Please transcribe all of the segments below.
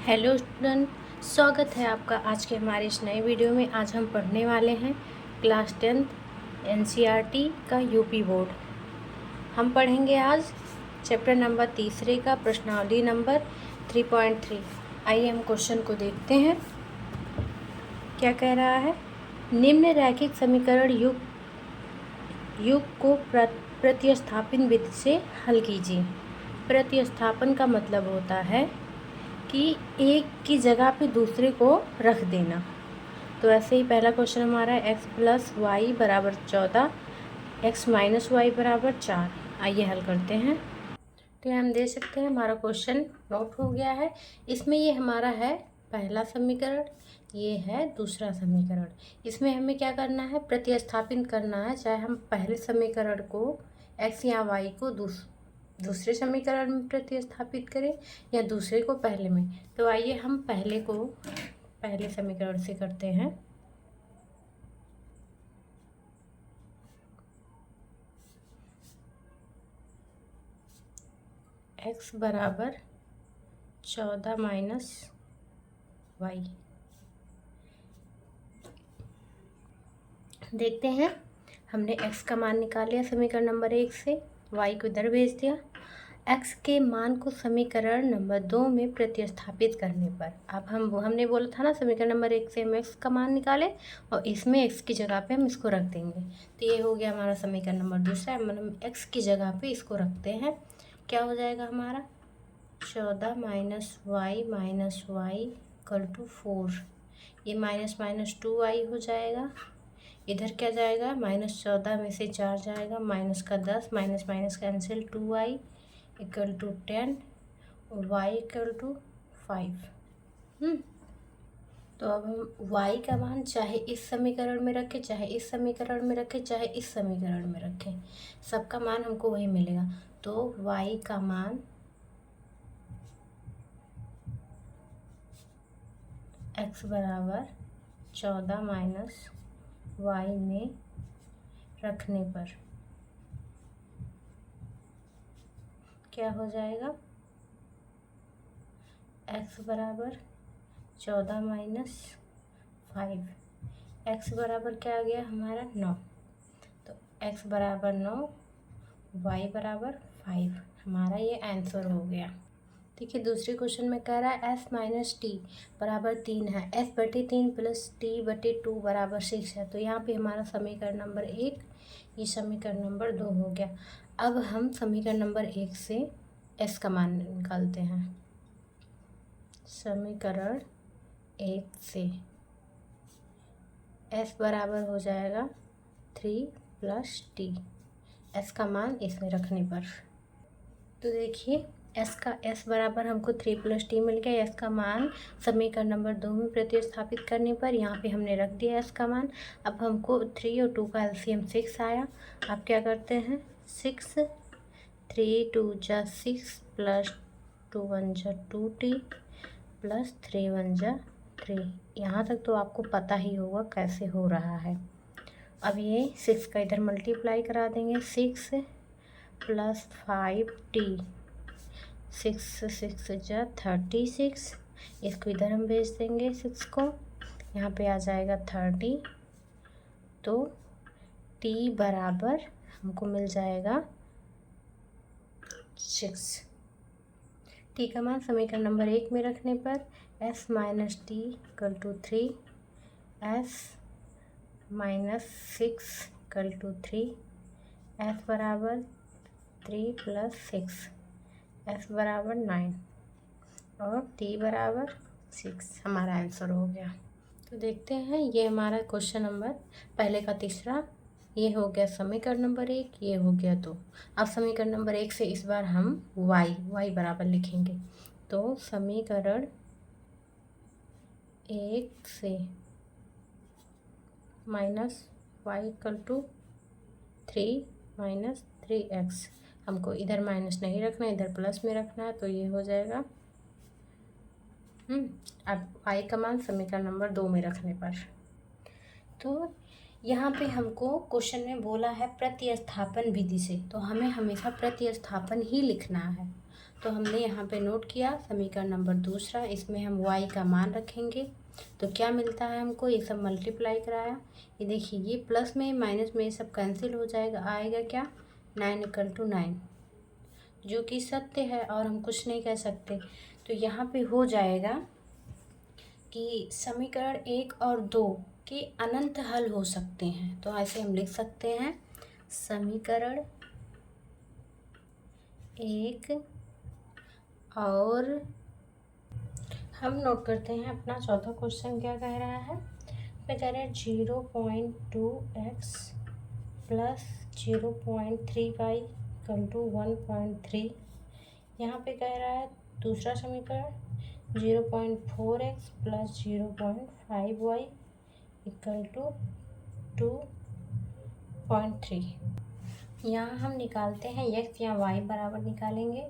Hello student, स्वागत है आपका आज के हमारे इस नए वीडियो में। आज हम पढ़ने वाले हैं क्लास 10th एनसीईआरटी का यूपी बोर्ड। हम पढ़ेंगे आज चैप्टर नंबर 3 का प्रश्नावली नंबर 3.3। आइए हम क्वेश्चन को देखते हैं। क्या कह रहा है? निम्न रैखिक समीकरण युग को प्रतिस्थापन विधि से हल कीजिए। प्रतिस्थापन का मतलब होता है कि एक की जगह पे दूसरे को रख देना। तो ऐसे ही पहला क्वेश्चन हमारा है x + y = 14, x - y = 4। आइए हल करते हैं। तो हम देख सकते हैं हमारा क्वेश्चन नोट हो गया है। इसमें ये हमारा है पहला समीकरण, ये है दूसरा समीकरण। इसमें हमें क्या करना है? प्रतिस्थापित करना है। चाहे हम पहले समीकरण को x या y को दूसरे समीकरण में प्रतिस्थापित करें या दूसरे को पहले में। तो आइए हम पहले को पहले समीकरण से करते हैं। x = 14 - y। देखते हैं, हमने x का मान निकाल लिया समीकरण नंबर 1 से, y को इधर भेज दिया। x के मान को समीकरण नंबर 2 में प्रतिस्थापित करने पर, अब हमने बोला था ना समीकरण नंबर 1 से हम x का मान निकाले और इसमें x की जगह पे हम इसको रख देंगे। तो ये हो गया हमारा समीकरण नंबर दूसरा। हम x की जगह पे इसको रखते हैं। क्या हो जाएगा हमारा? 14 - y - y = 4। ये माइनस 2y हो जाएगा। इधर क्या जाएगा? -14 में से 4 जाएगा, माइनस का 10, माइनस माइनस कैंसिल, 2y = 10 और y = 5। तो अब हम y का मान चाहे इस समीकरण में रखें, चाहे इस समीकरण में रखें, चाहे इस समीकरण में रखें, सबका मान हमको वही मिलेगा। तो y का मान x = 14 - y में रखने पर क्या हो जाएगा? x = 14 - 5। x बराबर क्या आ गया हमारा? 9। तो x = 9, y = 5। हमारा ये आंसर हो गया। देखिए दूसरे क्वेश्चन में कह रहा है s - t = 3 है, s/3 + t/2 = 6 है। तो यहाँ पे हमारा समीकरण नंबर 1, ये समीकरण नंबर 2 हो गया। अब हम समीकरण नंबर 1 से s का मान निकालते हैं। समीकरण 1 से s बराबर हो जाएगा 3 + t, s का मान इसमें रखने पर। तो देखिए s बराबर हमको 3 + t मिल गया। s का मान समीकरण नंबर 2 में प्रतिस्थापित करने पर यहाँ पे हमने रख दिया s का मान। अब हमको 3 और 2 का एलसीएम 6 आया। अब क्या करते हैं? 6, 3 × 2 = 6 + 2 × 1 = 2t + 3 × 1 = 3। यहाँ तक तो आपको पता ही होगा कैसे हो रहा है। अब ये 6 का इधर मल्टीप्लाई करा देंगे, 6 + 5t, 6 6 = 36। इसको इधर हम भेज देंगे 6 को, यहाँ पे आ जाएगा 30। तो t बराबर हमको मिल जाएगा 6। t का मान समीकरण नंबर 1 में रखने पर s - t = 3, s - 6 = 3, s बराबर 3 + 6, s बराबर 9 और t बराबर 6। हमारा आंसर हो गया। तो देखते हैं, ये हमारा क्वेश्चन नंबर पहले का तीसरा, ये हो गया समीकरण नंबर 1, ये हो गया 2। अब समीकरण नंबर 1 से इस बार हम y बराबर लिखेंगे। तो समीकरण 1 से -y = 3 - 3x, हमको इधर माइनस नहीं रखना, इधर प्लस में रखना है। तो ये हो जाएगा अब y का मान समीकरण नंबर 2 में रखने पर। तो यहाँ पे हमको क्वेश्चन में बोला है प्रतिस्थापन विधि से, तो हमें हमेशा प्रतिस्थापन ही लिखना है। तो हमने यहाँ पे नोट किया समीकरण नंबर दूसरा, इसमें हम y का मान रखेंगे तो क्या मिलता है हमको, ये सब मल्टीप्लाई कराया, ये देखिए ये प्लस में माइनस में ये सब कैंसिल हो जाएगा, आएगा क्या 9 = 9, जो कि सत्य है और हम कुछ नहीं कह सकते। तो यहाँ पे हो जाएगा कि समीकरण 1 और 2 के अनंत हल हो सकते हैं। तो ऐसे हम लिख सकते हैं समीकरण 1 और हम नोट करते हैं अपना चौथा क्वेश्चन क्या कह रहा है। मैं कह रहा है 0.2x प्लस 0.3y = 1.3। यहाँ पे कह रहा है दूसरा समीकरण 0.4x प्लस 0.5y = 2.3। यहाँ हम निकालते हैं x या y बराबर निकालेंगे।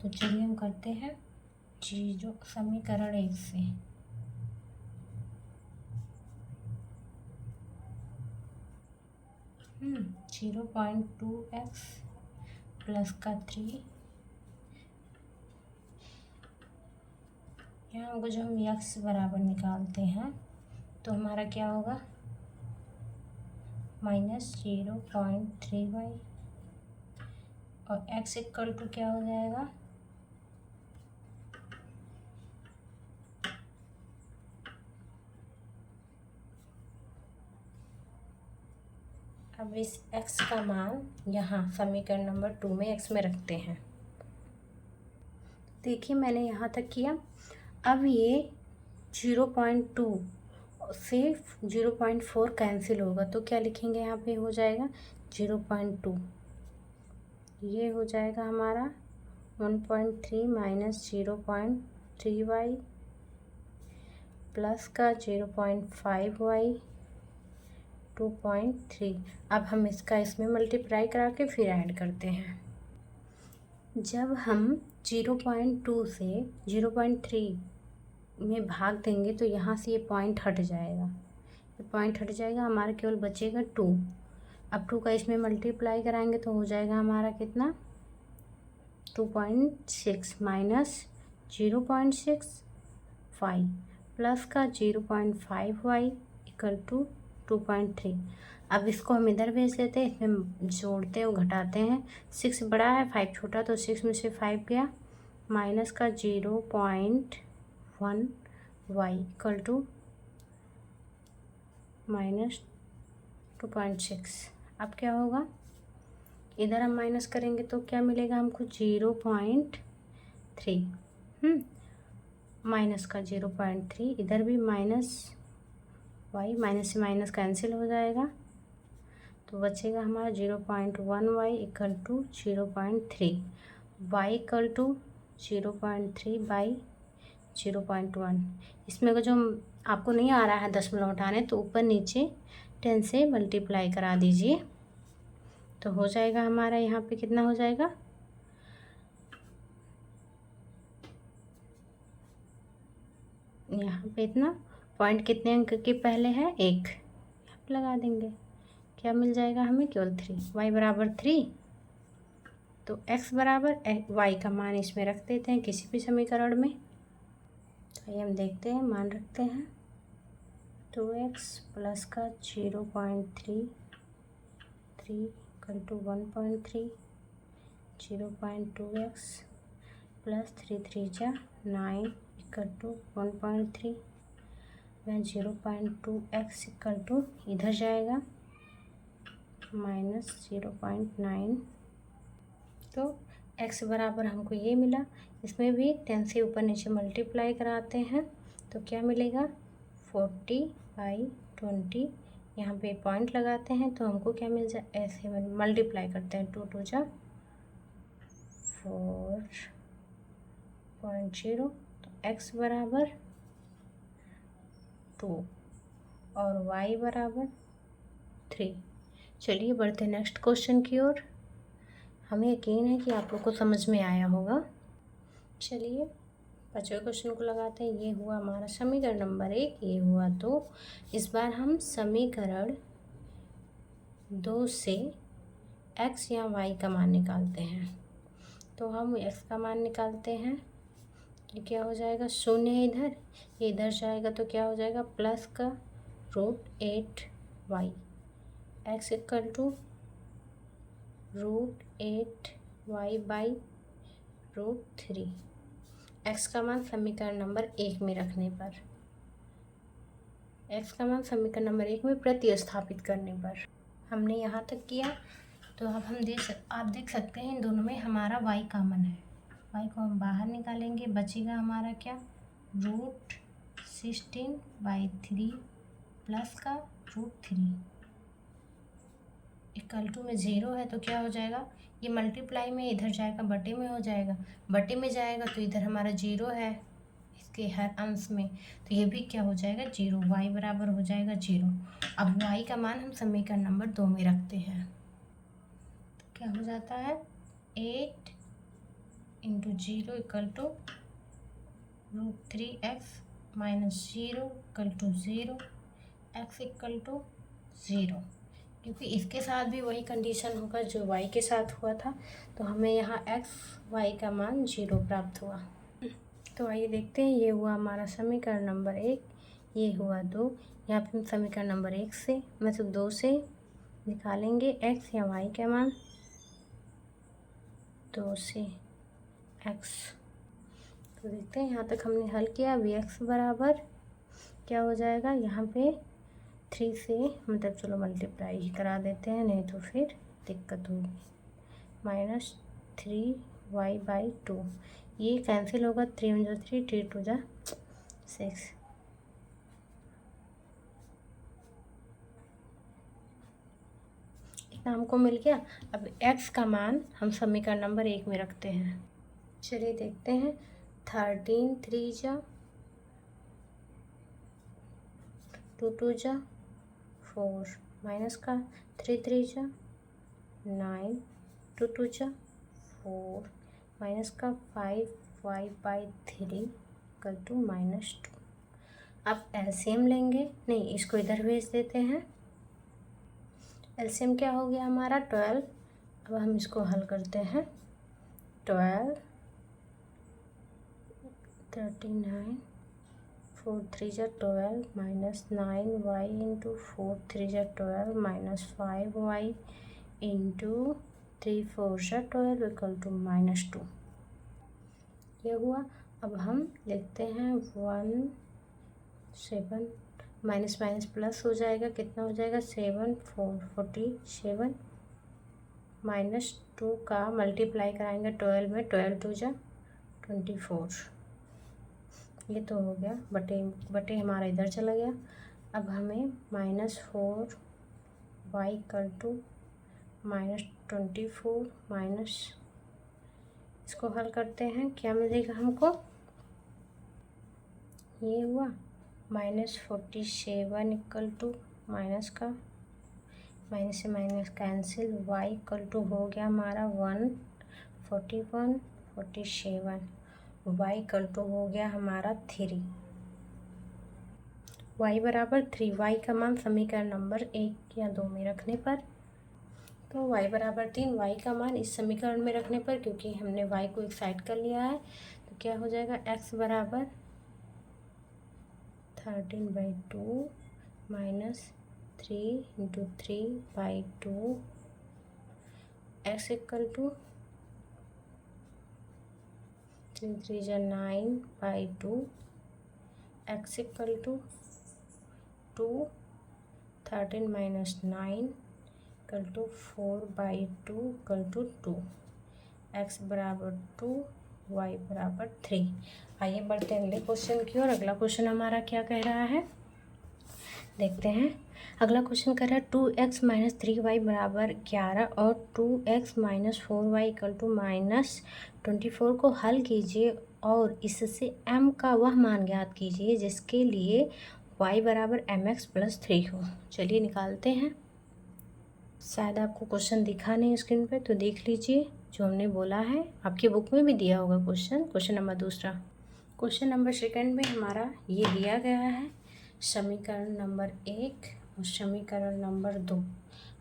तो चलिए हम करते हैं समीकरण 1 से। हम्म 0.2x प्लस का 3, यहाँ को जब हम x बराबर निकालते हैं तो हमारा क्या होगा -0.3y और x = क्या हो जाएगा अब इस x का मान यहाँ समीकरण नंबर 2 में x में रखते हैं। देखिए मैंने यहाँ तक किया। अब ये 0.2 से 0.4 कैंसिल होगा तो क्या लिखेंगे, यहाँ पे हो जाएगा 0.2, ये हो जाएगा हमारा 1.3 माइनस 0.3y प्लस का 0.5y 2.3। अब हम इसका इसमें मल्टीप्लाई करा के फिर ऐड करते हैं। जब हम 0.2 से 0.3 में भाग देंगे तो यहाँ से ये पॉइंट हट जाएगा, ये पॉइंट हट जाएगा, हमारा केवल बचेगा 2। अब 2 का इसमें मल्टीप्लाई कराएंगे तो हो जाएगा हमारा कितना 2.6 माइनस 0.65 प्लस का 0.5y = 2.3। अब इसको हम इधर भेज देते हैं, इसमें जोड़ते हैं और घटाते हैं। 6 बड़ा है 5 छोटा, तो 6 में से 5 गया, माइनस का 0.1y = -2.6। अब क्या होगा, इधर हम माइनस करेंगे तो क्या मिलेगा हमको 0.3, माइनस का 0.3, इधर भी माइनस y, माइनस से माइनस कैंसिल हो जाएगा तो बचेगा हमारा 0.1y = 0.3, y = 0.3/0.1। इसमें जो आपको नहीं आ रहा है दशमलव हटाने तो ऊपर नीचे 10 से मल्टीप्लाई करा दीजिए तो हो जाएगा हमारा यहाँ पे कितना हो जाएगा, यहाँ पे इतना पॉइंट कितने अंक के पहले है 1, यहाँ पे लगा देंगे, क्या मिल जाएगा हमें केवल 3, y = 3। तो x बराबर y का मान इसमें रख देते हैं किसी भी समीकरण में। तो ये हम देखते हैं, मान रखते हैं 2x प्लस का 0.3 = 1.3, 0.2x प्लस 3 3 जा 9 = 1.3, वह 0.2x = इधर जाएगा -0.9। तो x बराबर हमको ये मिला। इसमें भी 10 से ऊपर नीचे मल्टीप्लाई कराते हैं तो क्या मिलेगा 40/20। यहाँ पे पॉइंट लगाते हैं तो हमको क्या मिल जाए, ऐसे मल्टीप्लाई करते हैं 2 2 जा 4.0। तो x बराबर 2 और y बराबर 3। चलिए बढ़ते नेक्स्ट क्वेश्चन की ओर। हमें यकीन है कि आप लोग को समझ में आया होगा। चलिए 5वें क्वेश्चन को लगाते हैं। ये हुआ हमारा समीकरण नंबर 1, ये हुआ 2। इस बार हम समीकरण 2 से x या y का मान निकालते हैं। तो हम x का मान निकालते हैं। ये क्या हो जाएगा, शून्य है इधर, ये इधर जाएगा तो क्या हो जाएगा प्लस का √8y, x equal to √8y by √3। x का मान समीकरण नंबर 1 में रखने पर, x का मान समीकरण नंबर 1 में प्रतिस्थापित करने पर हमने यहाँ तक किया। तो अब हम आप देख सकते हैं इन दोनों में हमारा y कॉमन है, y को हम बाहर निकालेंगे, बचेगा हमारा क्या √16/3 प्लस का √3 इक्वल टू में 0 है तो क्या हो जाएगा, ये मल्टीप्लाई में इधर जाएगा बटे में हो जाएगा, बटे में जाएगा तो इधर हमारा 0 है इसके हर अंश में, तो ये भी क्या हो जाएगा 0, y बराबर हो जाएगा 0। अब y का मान हम समीकरण नंबर 2 में रखते हैं, तो क्या हो जाता है 8 × 0 equal to √3x minus 0 equal to 0, x equal to 0, क्योंकि इसके साथ भी वही कंडीशन होगा जो y के साथ हुआ था, तो हमें यहाँ y का मान 0 प्राप्त हुआ। तो आइए देखते हैं, ये हुआ हमारा समीकरण नंबर 1, ये हुआ 2। यहाँ पे हम समीकरण नंबर 1 से मतलब 2 से निकालेंगे x या y का मान, 2 से x। तो देखते हैं यहाँ तक हमने हल किया। अभी x बराबर क्या हो जाएगा, यहाँ पे 3 से मतलब चलो मल्टीप्लाई ही करा देते हैं, नहीं तो फिर दिक्कत होगी, -3y/2, ये कैंसिल होगा, 3 × 3 3 2 6, इतना हमको मिल गया। अब x का मान हम समीकरण नंबर 1 में रखते हैं। चलिए देखते हैं, 13 3 × 2 2 4 माइनस का 3 3 9 2 2 4 माइनस का 5y/3 इक्वल टू -2। अब एलसीएम लेंगे, नहीं इसको इधर भेज देते हैं। एलसीएम क्या हो गया हमारा 12। अब हम इसको हल करते हैं, 12 39 4 3 12 minus 9y × 4 3 12 minus 5y × 3 4 12 equal to -2, ये हुआ। अब हम लिखते हैं 1 7 माइनस माइनस प्लस हो जाएगा, कितना हो जाएगा 7 4 47 -2 का मल्टीप्लाई कराएंगे 12 में, 12 2 24, ये तो हो गया, बटे हमारा इधर चला गया। अब हमें -4y इक्वल टू -24 माइनस, इसको हल करते हैं, क्या मिलेगा हमको, ये हुआ -47 इक्वल टू माइनस का माइनस से minus cancel, y equal to हो गया हमारा 141 47, y इक्वल टू हो गया हमारा 3, y बराबर 3, y का मान समीकरण नंबर 1 या 2 में रखने पर, तो y बराबर 3, y का मान इस समीकरण में रखने पर, क्योंकि हमने y को एक साइड कर लिया है, तो क्या हो जाएगा x बराबर 13/2 minus 3 × 3/2, x equal to 3 3 9/2, x equal to 2 13 minus 9 equal to 4/2 equal to 2, x बराबर 2, y बराबर 3। आइए बढ़ते हैं अगले क्वेश्चन की ओर। अगला क्वेश्चन हमारा क्या कह रहा है, देखते हैं। अगला क्वेश्चन कह रहा है 2x - 3y बराबर 11 और 2x - 4y इक्वल टू -24 को हल कीजिए और इससे m का वह मान ज्ञात कीजिए जिसके लिए y बराबर mx + 3 हो। चलिए निकालते हैं। शायद आपको क्वेश्चन दिखा नहीं स्क्रीन पे, तो देख लीजिए जो हमने बोला है, आपकी बुक में भी दिया होगा क्वेश्चन नंबर 2। क्वेश्चन नंबर 2 में हमारा ये दिया गया है समीकरण नंबर 1 और समीकरण नंबर 2।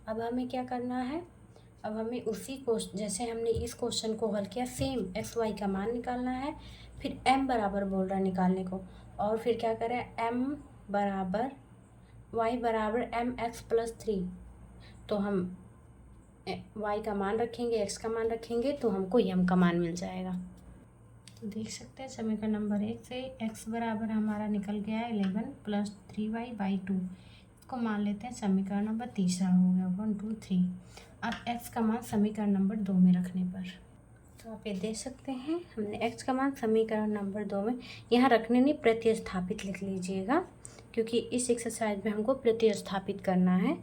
अब हमें क्या करना है, अब हमें उसी क्वेश्चन, जैसे हमने इस क्वेश्चन को हल किया, सेम एक्स वाई का मान निकालना है। फिर m बराबर बोल रहा है निकालने को, और फिर क्या करें, m बराबर y बराबर mx+3। तो हम y का मान रखेंगे, x का मान रखेंगे, तो हमको m का मान मिल जाएगा। तो देख सकते हैं समीकरण नंबर 1 से x बराबर हमारा निकल गया है 11 + 3y/2। इसको मान लेते हैं समीकरण नंबर तीसरा हो गया 1 2 3। अब x का मान समीकरण नंबर 2 में रखने पर, तो आप ये देख सकते हैं हमने x का मान समीकरण नंबर 2 में, यहाँ रखने नहीं प्रतिस्थापित लिख लीजिएगा, क्योंकि इस एक्सरसाइज में हमको प्रतिस्थापित करना है।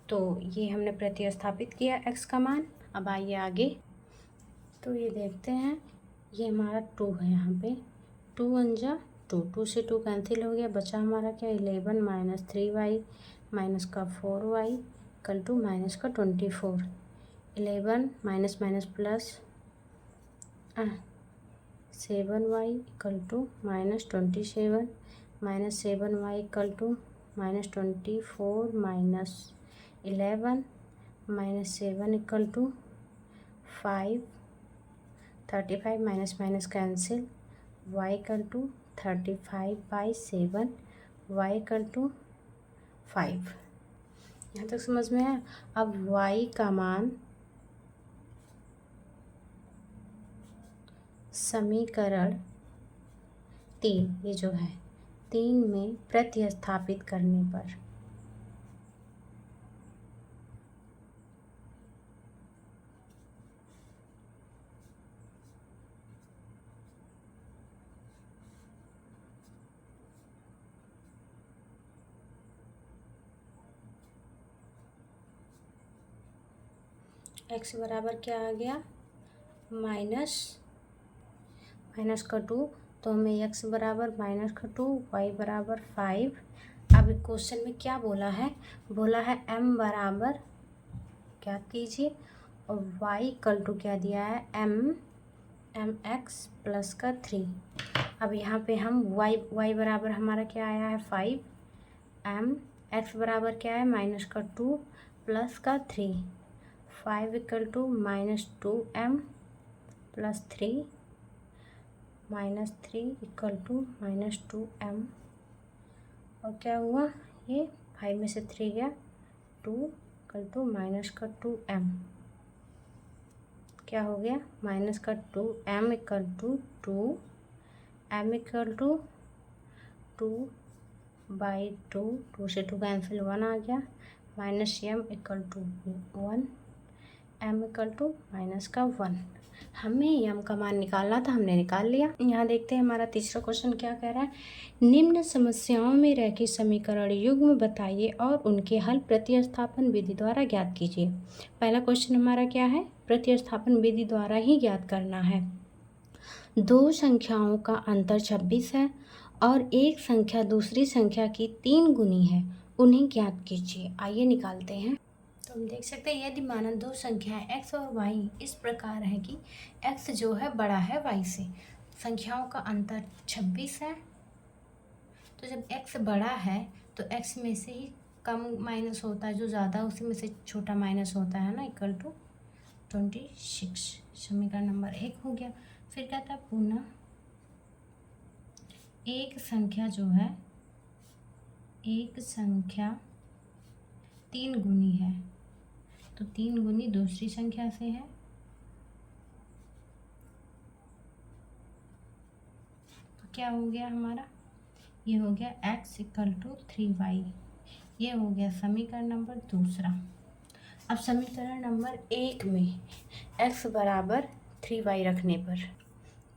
तो ये हमने प्रतिस्थापित किया x का मान। अब आइए आगे, तो ये देखते हैं, ये हमारा 2 है, यहाँ पे 2 × 2, 2 से 2 कैंसिल हो गया, बचा हमारा क्या 11 - 3y -4y -24। 11 minus minus plus 7y -27 -7y -24 -11 -7 5। 35 minus minus cancel, y 35/7, y 5। यहाँ तक समझ में है। अब y का मान समीकरण 3, ये जो है 3 में प्रतिस्थापित करने पर, x बराबर क्या आ गया, माइनस का 2, तो हमें x बराबर -2, y बराबर 5। अब क्वेश्चन में क्या बोला है, m बराबर क्या कीजिए, और y क्या दिया है, mx+3। अब यहाँ पे हम y बराबर हमारा क्या आया है 5, x बराबर क्या है -2 +3, 5 = -2m + 3 -3 = -2m। और क्या हुआ, ये 5 में से 3 गया, 2 = -2m। क्या हो गया, -2m = 2, m = 2/2, 2 से 2 कैंसिल, 1 आ गया, -m = 1, m = -1। हमें m का मान निकालना था, हमने निकाल लिया। यहाँ देखते हैं हमारा तीसरा क्वेश्चन क्या कह रहा है, निम्न समस्याओं में रैखिक समीकरण युग्म बताइए और उनके हल प्रतिस्थापन विधि द्वारा ज्ञात कीजिए। पहला क्वेश्चन हमारा क्या है, प्रतिस्थापन विधि द्वारा ही ज्ञात करना है। दो संख्याओं का अंतर 26 है और एक संख्या दूसरी संख्या की 3 गुनी है, उन्हें ज्ञात कीजिए। आइए निकालते हैं। तो हम देख सकते हैं यदि माना दो संख्याएं x और y इस प्रकार है कि x जो है बड़ा है y से, संख्याओं का अंतर 26 है, तो जब x बड़ा है तो x में से ही कम माइनस होता है, जो ज़्यादा उसी में से छोटा माइनस होता है ना, = 26। समीकरण नंबर 1 हो गया। फिर कहता है पुनः एक संख्या 3 गुनी है, तो 3 गुनी दूसरी संख्या से है, तो क्या हो गया हमारा, ये हो गया x = 3y। ये हो गया समीकरण नंबर दूसरा। अब समीकरण नंबर 1 में x बराबर 3y रखने पर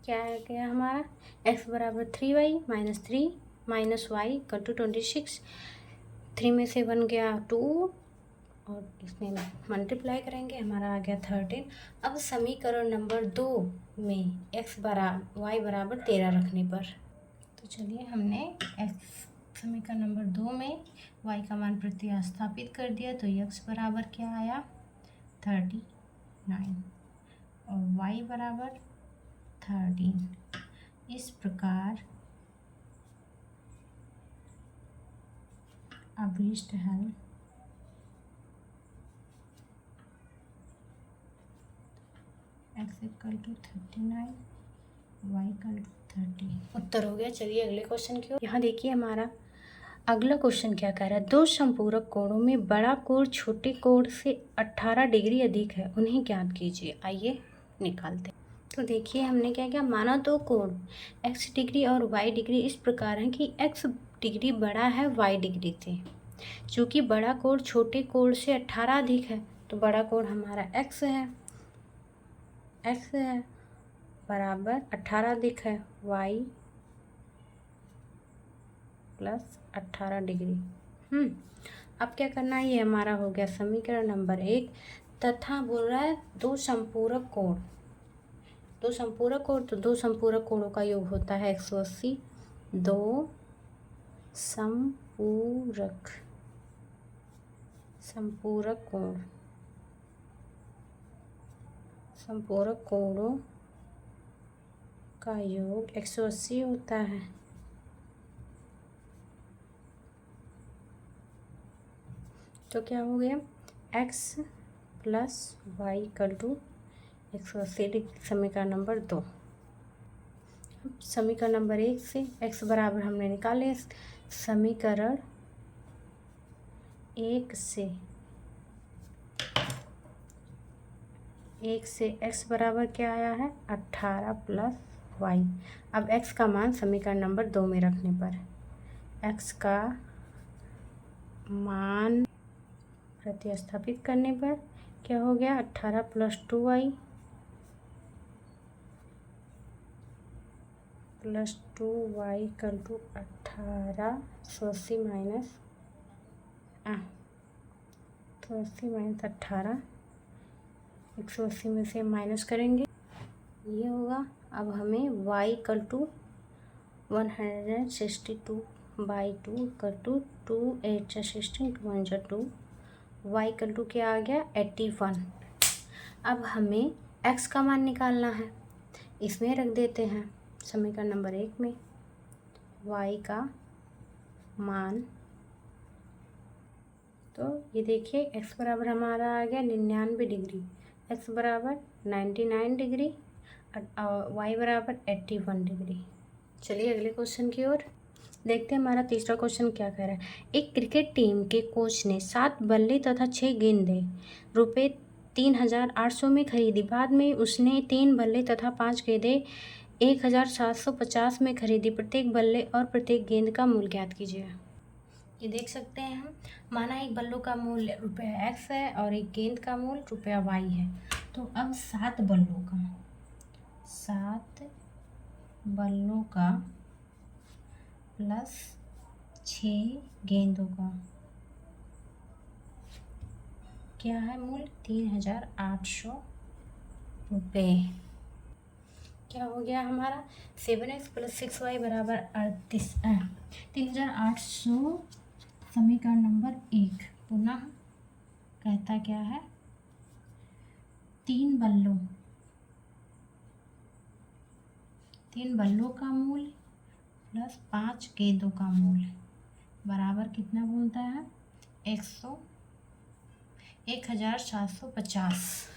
क्या है गया हमारा, x बराबर 3y -3 -y = 26। 3 में से 1 गया 2 और इसमें मल्टीप्लाई करेंगे, हमारा आ गया 13। अब समीकरण नंबर 2 में y बराबर 13 रखने पर, तो चलिए हमने समीकरण नंबर 2 में y का मान प्रतिस्थापित कर दिया, तो x बराबर क्या आया 39 और y बराबर 13। इस प्रकार अभीष्ट हल x equal to 39, y equal to 30। उत्तर हो गया। चलिए अगले क्वेश्चन की ओर। यहाँ देखिए हमारा अगला क्वेश्चन क्या कह रहा है, दो संपूरक कोणों में बड़ा कोण छोटे कोण से 18 डिग्री अधिक है, उन्हें ज्ञात कीजिए। आइए निकालते हैं। तो देखिए हमने क्या किया, माना दो कोण x डिग्री और y डिग्री इस प्रकार है कि x डिग्री बड़ा है y डिग्री से। चूँकि बड़ा कोण छोटे कोण से 18 अधिक है तो बड़ा कोण हमारा x है बराबर 18 अधिक है y प्लस 18 डिग्री। अब क्या करना है, ये हमारा हो गया समीकरण नंबर 1। तथा बोल रहा है दो संपूरक कोण तो दो संपूरक कोणों का योग होता है 180। दो संपूरक कोणों का योग 180 होता है। तो क्या हो गया, x plus y equal to 180 degree, समीकरण नंबर 2। समीकरण नंबर 1 से x बराबर हमने निकाले, समीकरण 1 से x बराबर क्या आया है, 18 प्लस वाई। अब x का मान समीकरण नंबर 2 में रखने पर x का मान प्रतिस्थापित करने पर क्या हो गया, 18 plus 2y equal to 18, 180 minus 18, 180 में से माइनस करेंगे ये होगा। अब हमें y equal to 162/2 equal to 2 8 16 2 1 2, y equal to क्या आ गया, 81। अब हमें x का मान निकालना है, इसमें रख देते हैं समीकरण नंबर 1 में y का मान। तो ये देखिए x बराबर हमारा आ गया 99 डिग्री, x बराबर 99 डिग्री और y बराबर 81 डिग्री। चलिए अगले क्वेश्चन की ओर देखते हैं। हमारा तीसरा क्वेश्चन क्या कह रहा है, एक क्रिकेट टीम के कोच ने 7 बल्ले तथा 6 गेंदें रुपये 3800 में खरीदी। बाद में उसने 3 बल्ले तथा 5 गेंदें 1750 में खरीदी। प्रत्येक बल्ले और प्रत्येक गेंद का मूल्य ज्ञात कीजिए। ये देख सकते हैं हम, माना एक बल्लों का मूल्य ₹x है और एक गेंद का मूल्य ₹y है। तो अब 7 बल्लों का प्लस 6 गेंदों का क्या है मूल्य, 3800 रुपये। क्या हो गया हमारा, 7x प्लस 6y बराबर 38, 3800। समीकरण नंबर 1 पुनः कहता क्या है, 3 बल्लों का मूल्य प्लस 5 गेंदों का मूल्य बराबर कितना बोलता है, 1750।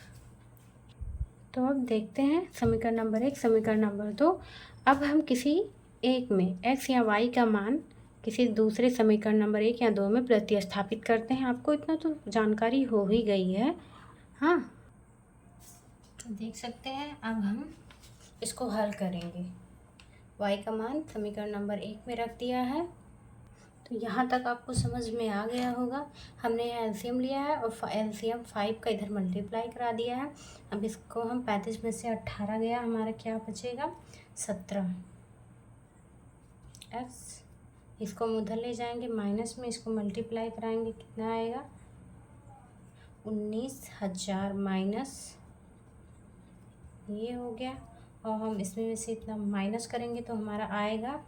तो अब देखते हैं समीकरण नंबर 1, समीकरण नंबर 2। अब हम किसी एक में x या y का मान किसी दूसरे समीकरण नंबर 1 या 2 में प्रतिस्थापित करते हैं। आपको इतना तो जानकारी हो ही गई है, हाँ। तो देख सकते हैं, अब हम इसको हल करेंगे। y का मान समीकरण नंबर 1 में रख दिया है। तो यहाँ तक आपको समझ में आ गया होगा। हमने एलसीएम लिया है और एलसीएम 5 का इधर मल्टीप्लाई करा दिया है। अब इसको हम 35 में से 18 गया, हमारा क्या बचेगा, 17x। इसको हम उधर ले जाएंगे माइनस में, इसको मल्टीप्लाई कराएंगे, कितना आएगा, 19,000 माइनस ये हो गया। और हम इसमें में से इतना माइनस करेंगे तो हमारा आएगा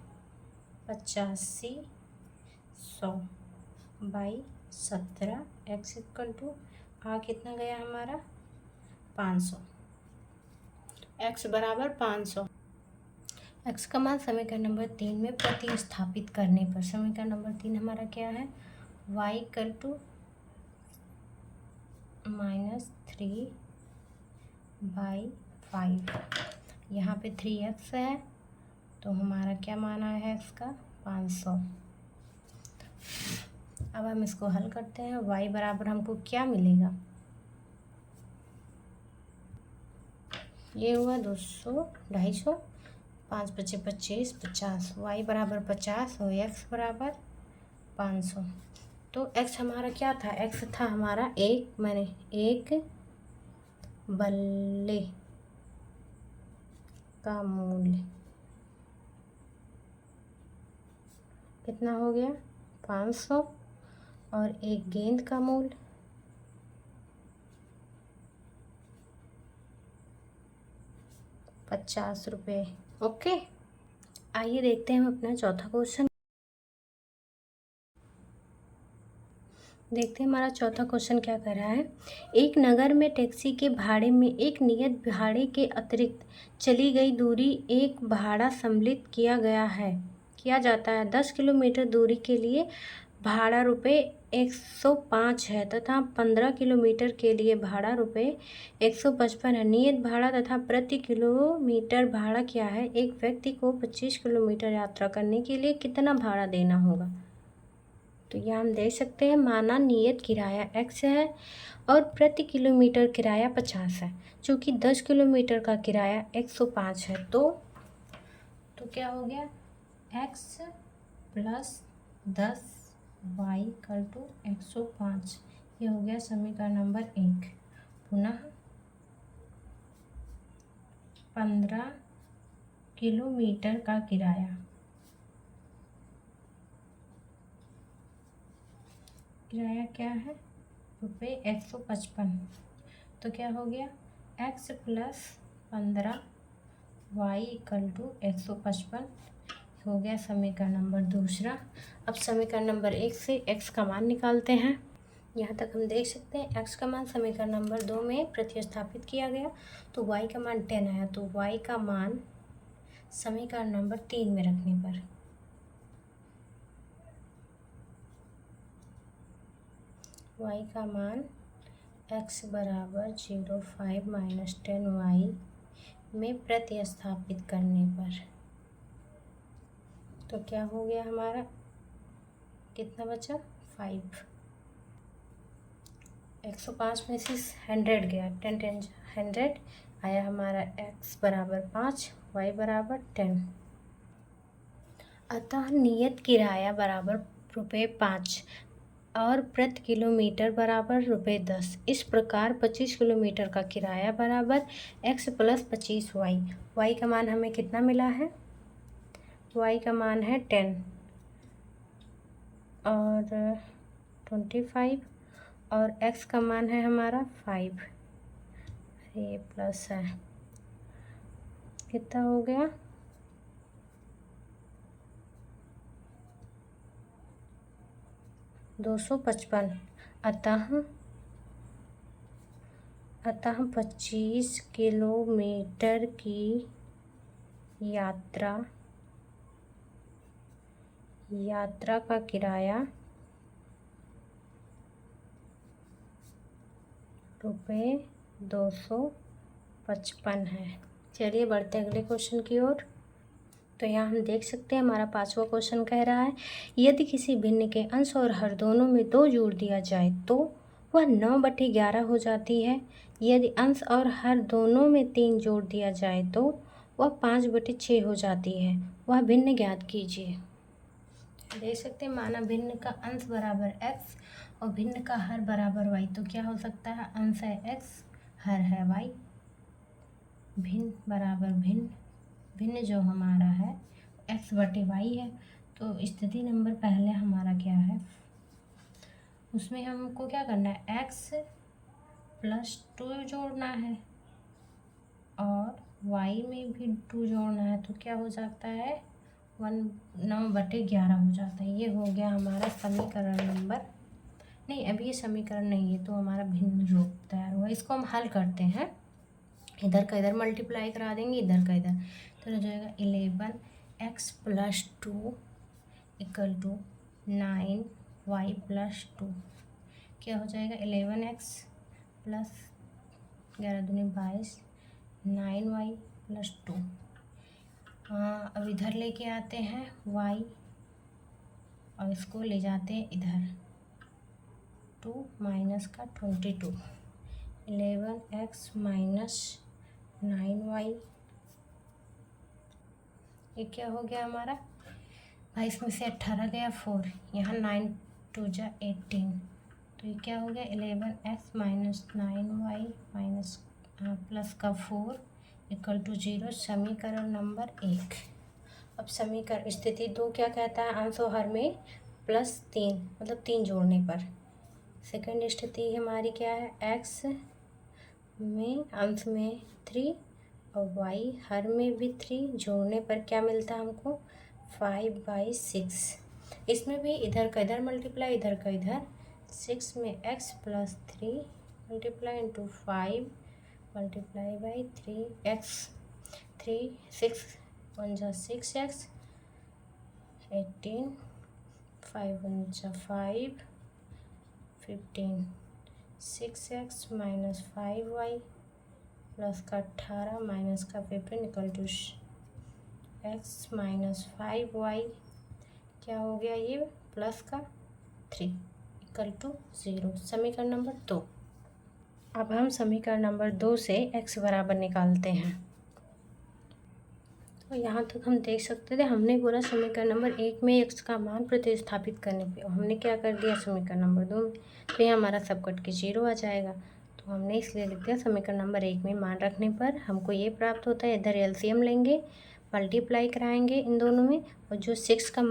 8500/17। x इक्वल टू आ कितना गया हमारा, 500। x बराबर 500। x का मान समीकरण नंबर 3 में प्रतिस्थापित करने पर समीकरण नंबर 3 हमारा क्या है, y इक्वल टू -3/5 5। यहाँ पे 3x है तो हमारा क्या मान आया है इसका 500। अब हम इसको हल करते हैं। y बराबर हमको क्या मिलेगा, ये हुआ 200, 250, 5 पचे 25, 50। y बराबर 50 और x बराबर 500। तो x हमारा क्या था, x था हमारा एक बल्ले का मूल्य कितना हो गया 500 और एक गेंद का मूल्य 50 रुपये। ओके, आइए देखते हैं हम अपना चौथा क्वेश्चन। देखते हैं हमारा चौथा क्वेश्चन क्या कर रहा है। एक नगर में टैक्सी के भाड़े में एक नियत भाड़े के अतिरिक्त चली गई दूरी एक भाड़ा सम्मिलित किया जाता है। 10 किलोमीटर दूरी के लिए भाड़ा रुपये 105 है तथा 15 किलोमीटर के लिए भाड़ा रुपये 155 है। नियत भाड़ा तथा प्रति किलोमीटर भाड़ा क्या है। एक व्यक्ति को 25 किलोमीटर यात्रा करने के लिए कितना भाड़ा देना होगा। तो यह हम देख सकते हैं, माना नियत किराया x है और प्रति किलोमीटर किराया 50 है। चूँकि 10 किलोमीटर का किराया 105 है तो क्या हो गया x plus 10 y equal to 105। ये हो गया समीकरण नंबर 1। पुनः 15 किलोमीटर का किराया क्या है रुपये 155। तो क्या हो गया x plus 15 y equal to 155 हो गया समीकरण नंबर दूसरा। अब समीकरण नंबर 1 से x का मान निकालते हैं। यहाँ तक हम देख सकते हैं x का मान समीकरण नंबर 2 में प्रतिस्थापित किया गया तो y का मान 10 आया। तो y का मान समीकरण नंबर 3 में रखने पर y का मान x बराबर 05 माइनस 10y में प्रतिस्थापित करने पर तो क्या हो गया हमारा, कितना बचा 5। 105 में से 100 गया, 10 10 100 आया हमारा x बराबर 5 y बराबर 10। अतः नियत किराया बराबर रुपये 5 और प्रति किलोमीटर बराबर रुपये 10। इस प्रकार 25 किलोमीटर का किराया बराबर x प्लस 25y। y का मान हमें कितना मिला है, y का मान है 10 और 25 और x का मान है हमारा 5। ये प्लस है, कितना हो गया 255। अतः 25 किलोमीटर की यात्रा का किराया रुपये 255 है। चलिए बढ़ते अगले क्वेश्चन की ओर। तो यहाँ हम देख सकते हैं हमारा 5वां क्वेश्चन कह रहा है, यदि किसी भिन्न के अंश और हर दोनों में 2 जोड़ दिया जाए तो वह 9/11 हो जाती है। यदि अंश और हर दोनों में 3 जोड़ दिया जाए तो वह 5/6 हो जाती है। वह भिन्न ज्ञात कीजिए। देख सकते हैं, माना भिन्न का अंश बराबर x और भिन्न का हर बराबर y। तो क्या हो सकता है, अंश है x, हर है y, भिन्न बराबर भिन्न जो हमारा है x/y है। तो स्थिति नंबर पहले हमारा क्या है, उसमें हमको क्या करना है, x प्लस 2 जोड़ना है और y में भी 2 जोड़ना है। तो क्या हो जाता है 9/11 हो जाता है। ये हो गया हमारा समीकरण नंबर, नहीं अभी ये समीकरण नहीं है तो हमारा भिन्न रूप तैयार हुआ। इसको हम हल करते हैं, इधर का इधर मल्टीप्लाई करा देंगे, इधर का इधर, तो हो जाएगा 11x plus 2 equal to 9y plus 2। क्या हो जाएगा 11x प्लस 11 दूनी 22 9y + 2। अब इधर लेके आते हैं y और इसको ले जाते हैं इधर 2 माइनस का 22 11x - 9y। ये क्या हो गया हमारा भाई, इसमें से 18 गया 4, यहाँ 9 2 जा 18, तो ये क्या हो गया 11x - 9y माइनस प्लस का 4 = 0। समीकरण नंबर 1। अब समीकरण स्थिति 2 क्या कहता है, अंश और हर में +3 मतलब 3 जोड़ने पर। सेकंड स्थिति हमारी क्या है, x में अंश में 3 और y हर में भी 3 जोड़ने पर क्या मिलता है हमको 5/6। इसमें भी इधर का इधर मल्टीप्लाई, इधर का इधर, 6 में x + 3 multiply into 5 multiply by 3x 3 6 1 जा 6x 18 5 1 जा 5 15 6x - 5y प्लस का 18 माइनस का 15 = x - 5y। क्या हो गया ये प्लस का 3 = 0। समीकरण नंबर 2। अब हम समीकरण नंबर 2 से x बराबर निकालते हैं। तो यहाँ तक हम देख सकते थे, हमने बोला समीकरण नंबर 1 में x का मान प्रतिस्थापित करने पे, और हमने क्या कर दिया समीकरण नंबर 2 में, तो ये हमारा सब कट के 0 आ जाएगा। तो हमने इसलिए लिख दिया समीकरण नंबर 1 में मान रखने पर हमको ये प्राप्त होता है। इधर एलसीएम लेंगे, मल्टीप्लाई कराएंगे इन दोनों में, और जो 6 का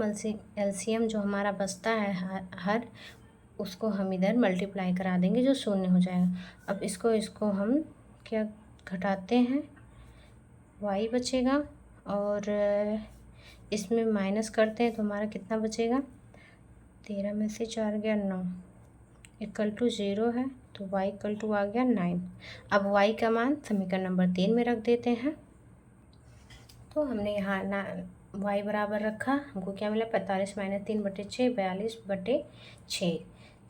एलसीएम जो हमारा बचता है हर, उसको हम इधर मल्टीप्लाई करा देंगे, जो 0 हो जाएगा। अब इसको हम क्या घटाते हैं, y बचेगा, और इसमें माइनस करते हैं तो हमारा कितना बचेगा, 13 में से 4 गया 9 = 0 है, तो y = आ गया 9। अब y का मान समीकरण नंबर 3 में रख देते हैं। तो हमने यहाँ ना y बराबर रखा, हमको क्या मिला 45 - 3/6 42/6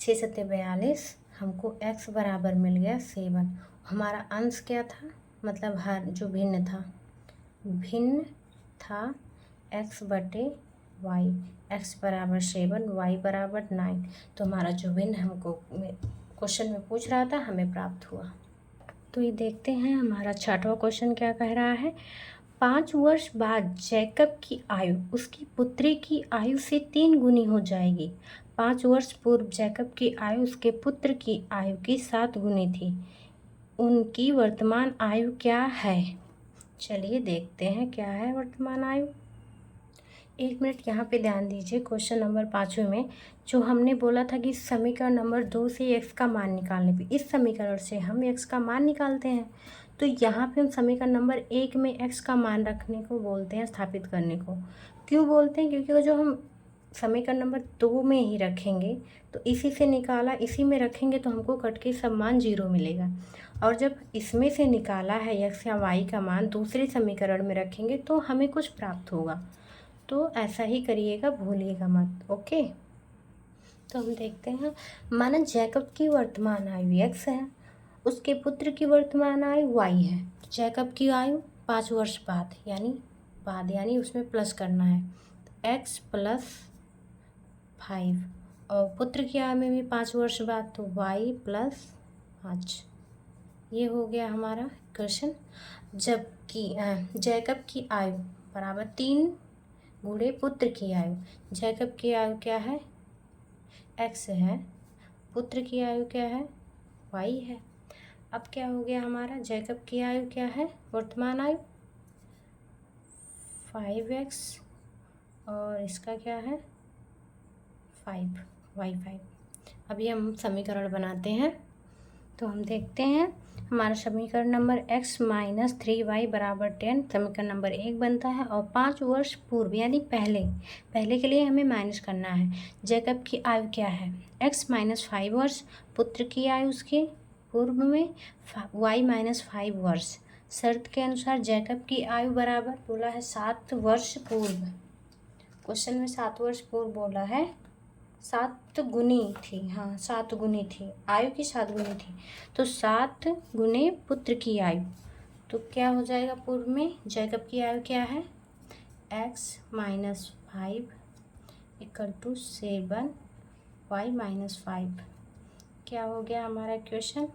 6 × 42। हमको x बराबर मिल गया 7। हमारा अंश क्या था, मतलब हर जो भिन्न था x/y, x बराबर 7 y बराबर 9। तो हमारा जो भिन्न हमको क्वेश्चन में पूछ रहा था हमें प्राप्त हुआ। तो ये देखते हैं हमारा 6वां क्वेश्चन क्या कह रहा है। 5 वर्ष बाद जैकब की आयु उसकी पुत्री की आयु से 3 गुनी हो जाएगी। 5 वर्ष पूर्व जैकब की आयु उसके पुत्र की आयु की 7 गुनी थी। उनकी वर्तमान आयु क्या है। चलिए देखते हैं क्या है वर्तमान आयु। 1 मिनट यहाँ पे ध्यान दीजिए। क्वेश्चन नंबर 5वें में जो हमने बोला था कि समीकरण नंबर 2 से x का मान निकालने पे, इस समीकरण से हम x का मान निकालते हैं। तो यहाँ पे हम समीकरण नंबर 1 में x का मान रखने को बोलते हैं, स्थापित करने को। क्यों बोलते हैं, क्योंकि जो हम समीकरण नंबर 2 में ही रखेंगे तो इसी से निकाला, इसी में रखेंगे तो हमको कट के सब मान 0 मिलेगा। और जब इसमें से निकाला है x या y का मान दूसरे समीकरण में रखेंगे तो हमें कुछ प्राप्त होगा। तो ऐसा ही करिएगा, भूलिएगा मत। ओके, तो हम देखते हैं। माना जैकब की वर्तमान आयु x है, उसके पुत्र की वर्तमान आयु y है। जैकब की आयु 5 वर्ष बाद, यानी उसमें प्लस करना है, x + 5, और पुत्र की आयु में भी 5 वर्ष बाद, तो y + 5। ये हो गया हमारा क्वेश्चन। जबकि जैकब की आयु बराबर 3 गुणे पुत्र की आयु। जैकब की आयु क्या है, x है, पुत्र की आयु क्या है, y है। अब क्या हो गया हमारा, जैकब की आयु क्या है, वर्तमान आयु 5x, और इसका क्या है 5y5। अभी हम समीकरण बनाते हैं। तो हम देखते हैं हमारा समीकरण नंबर x - 3y = 10 समीकरण नंबर 1 बनता है। और 5 वर्ष पूर्व यानी पहले के लिए हमें माइनस करना है। जैकब की आयु क्या है, x - 5 वर्ष, पुत्र की आयु उसके पूर्व में y - 5 वर्ष। शर्त के अनुसार जैकब की आयु बराबर बोला है 7 वर्ष पूर्व। क्वेश्चन में 7 वर्ष पूर्व बोला है, 7 गुनी थी, 7 गुनी थी, आयु की 7 गुनी थी। तो 7 गुने पुत्र की आयु, तो क्या हो जाएगा पूर्व में? जैकब की आयु क्या है? x minus 5 equal to 7 y minus 5। क्या हो गया हमारा इक्वेशन?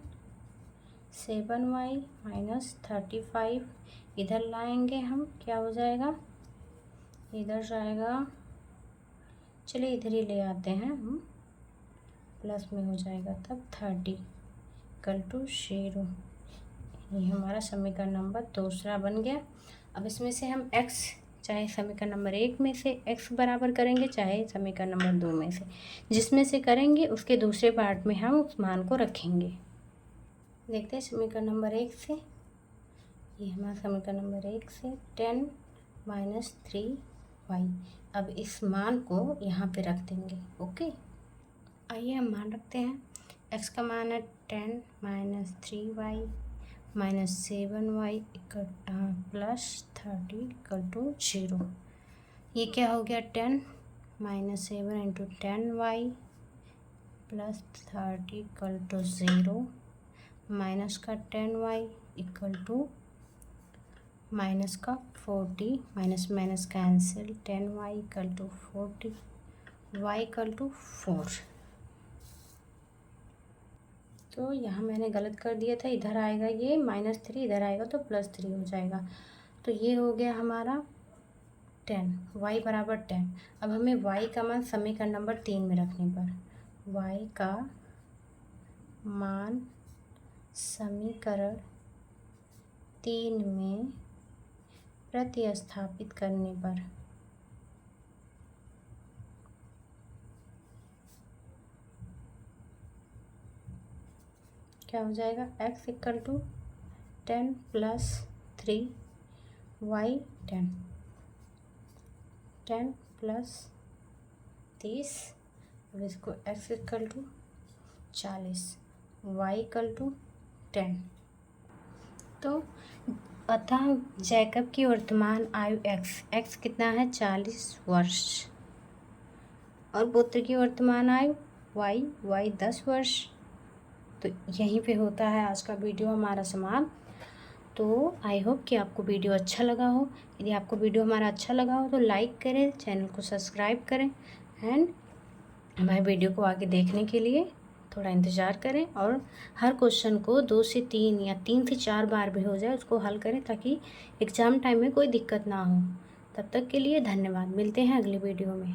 7y माइनस 35 इधर लाएंगे हम, क्या हो जाएगा? इधर जाएगा, चलिए इधर ही ले आते हैं हम, प्लस में हो जाएगा तब 30 इक्वल टू 0। ये हमारा समीकरण नंबर दूसरा बन गया। अब इसमें से हम x, चाहे समीकरण नंबर 1 में से x बराबर करेंगे, चाहे समीकरण नंबर 2 में से, जिसमें से करेंगे उसके दूसरे पार्ट में हम उस मान को रखेंगे। देखते हैं समीकरण नंबर 1 से। ये हमारा समीकरण नंबर 1 से 10 माइनस 3y। अब इस मान को यहाँ पे रख देंगे। ओके, आइए हम मान रखते हैं। x का मान है 10 minus 3y minus 7y plus 30 equal to 0। ये क्या हो गया? 10 minus 7 into 10y plus 30 equal to 0 minus का 10y इक्वल टू माइनस का 40, minus minus cancel, 10y equal to 40, y equal to 4। तो यहाँ मैंने गलत कर दिया था, इधर आएगा ये -3, इधर आएगा तो +3 हो जाएगा। तो ये हो गया हमारा 10, y बराबर 10। अब हमें y का मान समीकरण नंबर 3 में रखने पर, y का मान समीकरण 3 में प्रतिस्थापित करने पर क्या हो जाएगा? x equal to 10 plus 3 y 10 plus 30। अब इसको x equal to 40, y equal to 10। तो अतः जैकब की वर्तमान आयु x कितना है? 40 वर्ष। और पुत्र की वर्तमान आयु y 10 वर्ष। तो यहीं पे होता है आज का वीडियो हमारा समाप्त। तो आई होप कि आपको वीडियो अच्छा लगा हो। यदि आपको वीडियो हमारा अच्छा लगा हो तो लाइक करें, चैनल को सब्सक्राइब करें एंड हमारे वीडियो को आगे देखने के लिए थोड़ा इंतज़ार करें। और हर क्वेश्चन को 2 से 3 या 3 से 4 बार भी हो जाए उसको हल करें, ताकि एग्ज़ाम टाइम में कोई दिक्कत ना हो। तब तक के लिए धन्यवाद। मिलते हैं अगली वीडियो में।